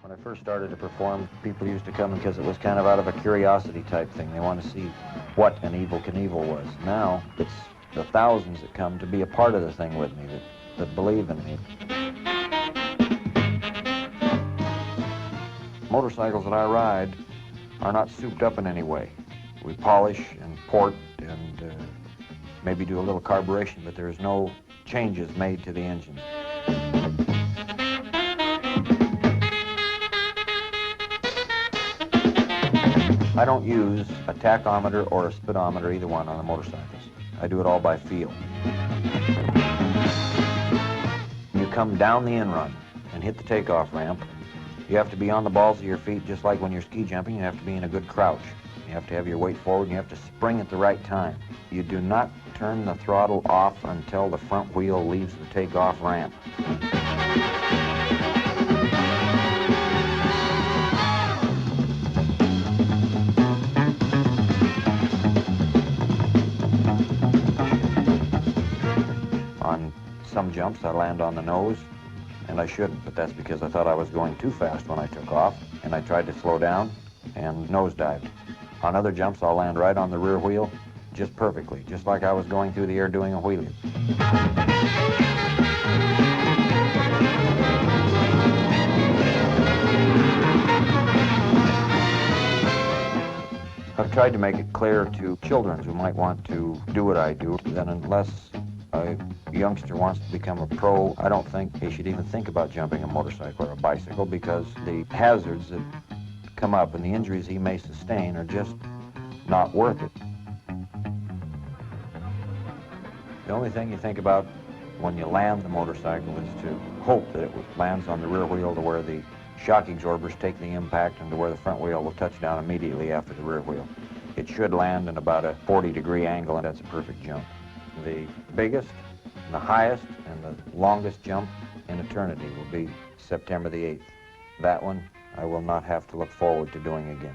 When I first started to perform, people used to come because it was kind of out of a curiosity type thing. They want to see what an Evel Knievel was. Now, it's the thousands that come to be a part of the thing with me, that believe in me. Motorcycles that I ride are not souped up in any way. We polish and port and maybe do a little carburation, but there's no changes made to the engine. I don't use a tachometer or a speedometer, either one, on the motorcycles. I do it all by feel. You come down the in-run and hit the takeoff ramp. You have to be on the balls of your feet, just like when you're ski jumping. You have to be in a good crouch. You have to have your weight forward, and you have to spring at the right time. You do not turn the throttle off until the front wheel leaves the takeoff ramp. On some jumps, I land on the nose, and I shouldn't, but that's because I thought I was going too fast when I took off, and I tried to slow down and nosedived. On other jumps, I'll land right on the rear wheel, just perfectly, just like I was going through the air doing a wheelie. I've tried to make it clear to children who might want to do what I do that unless a youngster wants to become a pro, I don't think he should even think about jumping a motorcycle or a bicycle, because the hazards that come up and the injuries he may sustain are just not worth it. The only thing you think about when you land the motorcycle is to hope that it lands on the rear wheel to where the shock absorbers take the impact and to where the front wheel will touch down immediately after the rear wheel. It should land in about a 40-degree angle, and that's a perfect jump. The biggest, and the highest, and the longest jump in eternity will be September the 8th. That one I will not have to look forward to doing again.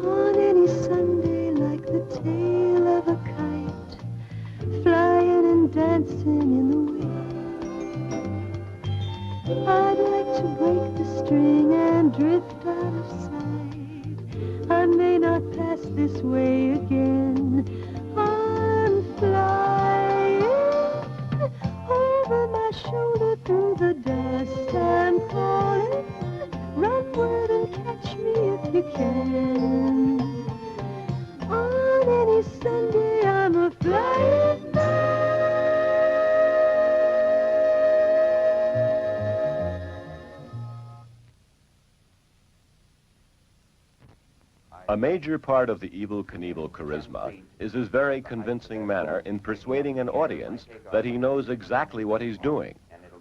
On any Sunday, like the tail of a kite, flying and dancing in the wind, I'd like to break the string and drift out of sight. I may not pass this way again. I'm flying over my shoulder through the dust. I'm calling, run word and catch me if you can. On any Sunday, I'm a flying man. A major part of the Evel Knievel charisma is his very convincing manner in persuading an audience that he knows exactly what he's doing.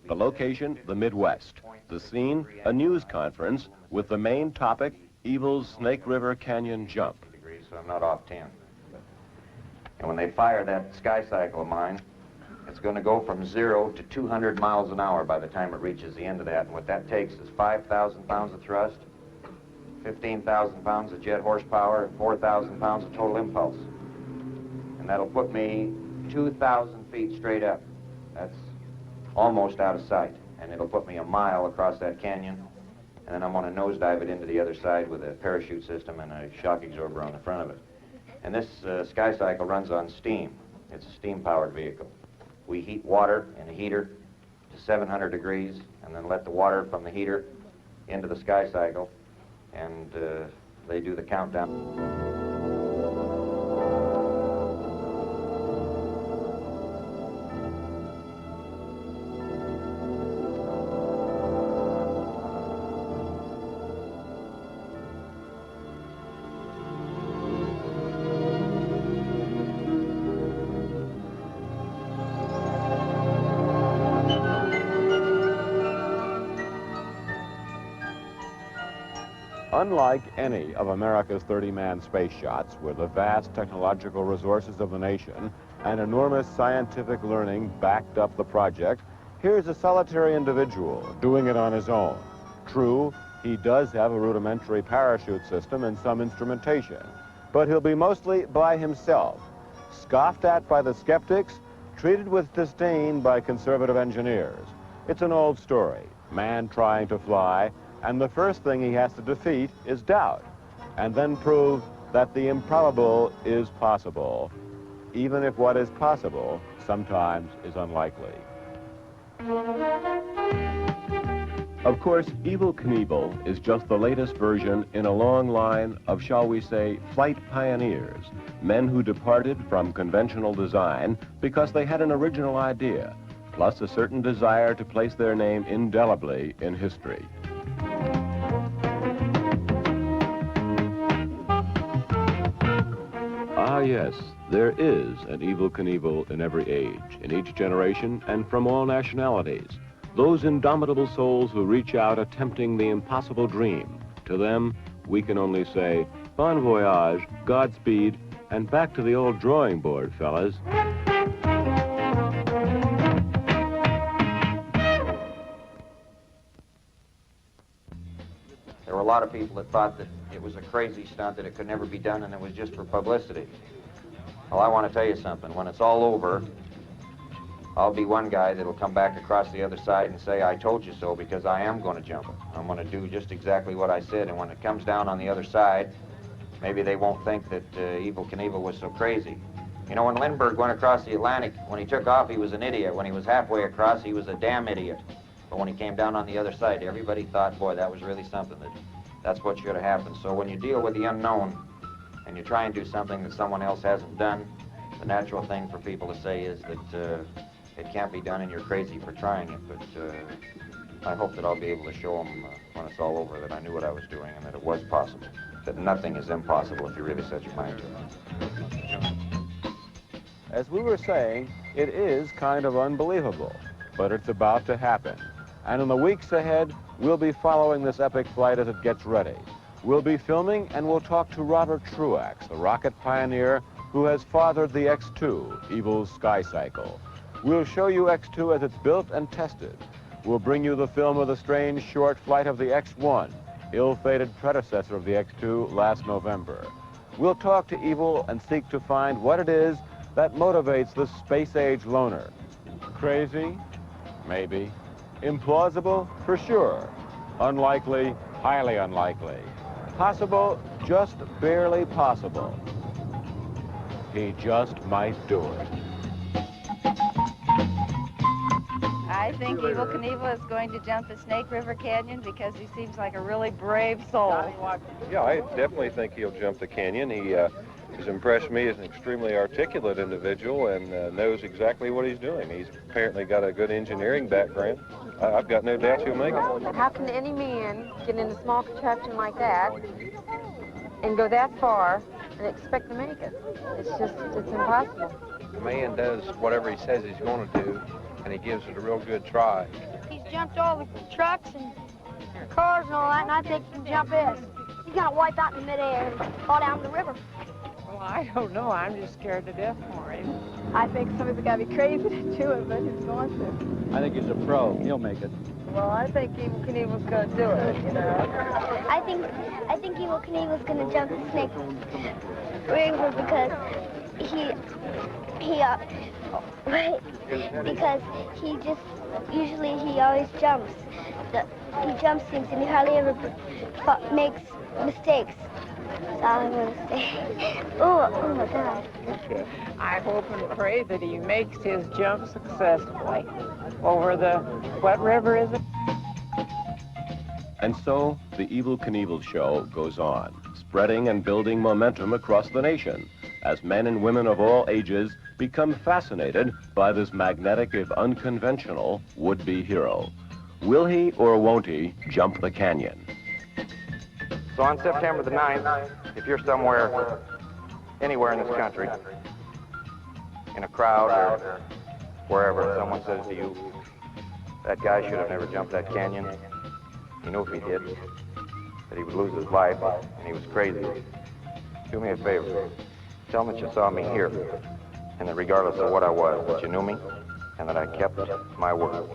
The location, the Midwest. The scene, a news conference with the main topic, Evel's Snake River Canyon jump. So I'm not off 10. And when they fire that sky cycle of mine, it's going to go from 0 to 200 miles an hour by the time it reaches the end of that. And what that takes is 5,000 pounds of thrust, 15,000 pounds of jet horsepower, and 4,000 pounds of total impulse. And that'll put me 2,000 feet straight up. That's almost out of sight. And it'll put me a mile across that canyon. And then I'm going to nosedive it into the other side with a parachute system and a shock absorber on the front of it. And this sky cycle runs on steam. It's a steam-powered vehicle. We heat water in a heater to 700 degrees and then let the water from the heater into the sky cycle, and they do the countdown. Unlike any of America's 30-man space shots, with the vast technological resources of the nation and enormous scientific learning backed up the project, here's a solitary individual doing it on his own. True, he does have a rudimentary parachute system and some instrumentation, but he'll be mostly by himself. scoffed at by the skeptics, treated with disdain by conservative engineers. It's an old story, man trying to fly, and the first thing he has to defeat is doubt, and then prove that the improbable is possible, even if what is possible sometimes is unlikely. Of course, Evel Knievel is just the latest version in a long line of, shall we say, flight pioneers, men who departed from conventional design because they had an original idea, plus a certain desire to place their name indelibly in history. Ah, yes, there is an Evel Knievel in every age, in each generation, and from all nationalities. Those indomitable souls who reach out attempting the impossible dream. To them, we can only say, bon voyage, Godspeed, and back to the old drawing board, fellas. There were a lot of people that thought that it was a crazy stunt, that it could never be done, and it was just for publicity. Well, I want to tell you something. When it's all over, I'll be one guy that'll come back across the other side and say, I told you so, because I am going to jump it. I'm going to do just exactly what I said, and when it comes down on the other side, maybe they won't think that Evel Knievel was so crazy. You know, when Lindbergh went across the Atlantic, when he took off, he was an idiot. When he was halfway across, he was a damn idiot. But when he came down on the other side, everybody thought, boy, that was really something. That's what should have happened. So when you deal with the unknown and you try and do something that someone else hasn't done, the natural thing for people to say is that it can't be done and you're crazy for trying it. But I hope that I'll be able to show them when it's all over that I knew what I was doing and that it was possible. That nothing is impossible if you really set your mind to it. As we were saying, it is kind of unbelievable, but it's about to happen. And in the weeks ahead, we'll be following this epic flight as it gets ready. We'll be filming and we'll talk to Robert Truax, the rocket pioneer who has fathered the X-2, Evel's sky cycle. We'll show you X-2 as it's built and tested. We'll bring you the film of the strange short flight of the X-1, ill-fated predecessor of the X-2 last November. We'll talk to Evel and seek to find what it is that motivates the space-age loner. Crazy? Maybe. Implausible? For sure. Unlikely? Highly unlikely. Possible? Just barely possible. He just might do it. I think Evel Knievel is going to jump the Snake River Canyon because he seems like a really brave soul. Yeah, I definitely think he'll jump the canyon. He has impressed me as an extremely articulate individual and knows exactly what he's doing. He's apparently got a good engineering background. I've got no doubt he'll make it. How can any man get in a small contraption like that and go that far and expect to make it? It's impossible. The man does whatever he says he's going to do, and he gives it a real good try. He's jumped all the trucks and cars and all that, and I think he can jump this. He's going to wipe out in midair and fall down the river. Well, I don't know. I'm just scared to death for him. I think somebody's got to be crazy to do it, but he's going to. I think he's a pro. He'll make it. Well, I think Evel Knievel's going to do it, you know. I think Evel Knievel's going to jump the Snake River because because usually he always jumps. He jumps things and he hardly ever makes mistakes. That's all I'm going to say. Oh my God. I hope and pray that he makes his jump successfully. Over the, what river is it? And so, the Evel Knievel show goes on, spreading and building momentum across the nation, as men and women of all ages become fascinated by this magnetic, if unconventional, would-be hero. Will he or won't he jump the canyon? So on September the 9th, if you're somewhere, anywhere in this country, in a crowd or wherever, someone says to you, that guy should have never jumped that canyon, you know if he did, that he would lose his life and he was crazy. Do me a favor. Tell him that you saw me here, and that regardless of what I was, that you knew me, and that I kept my word.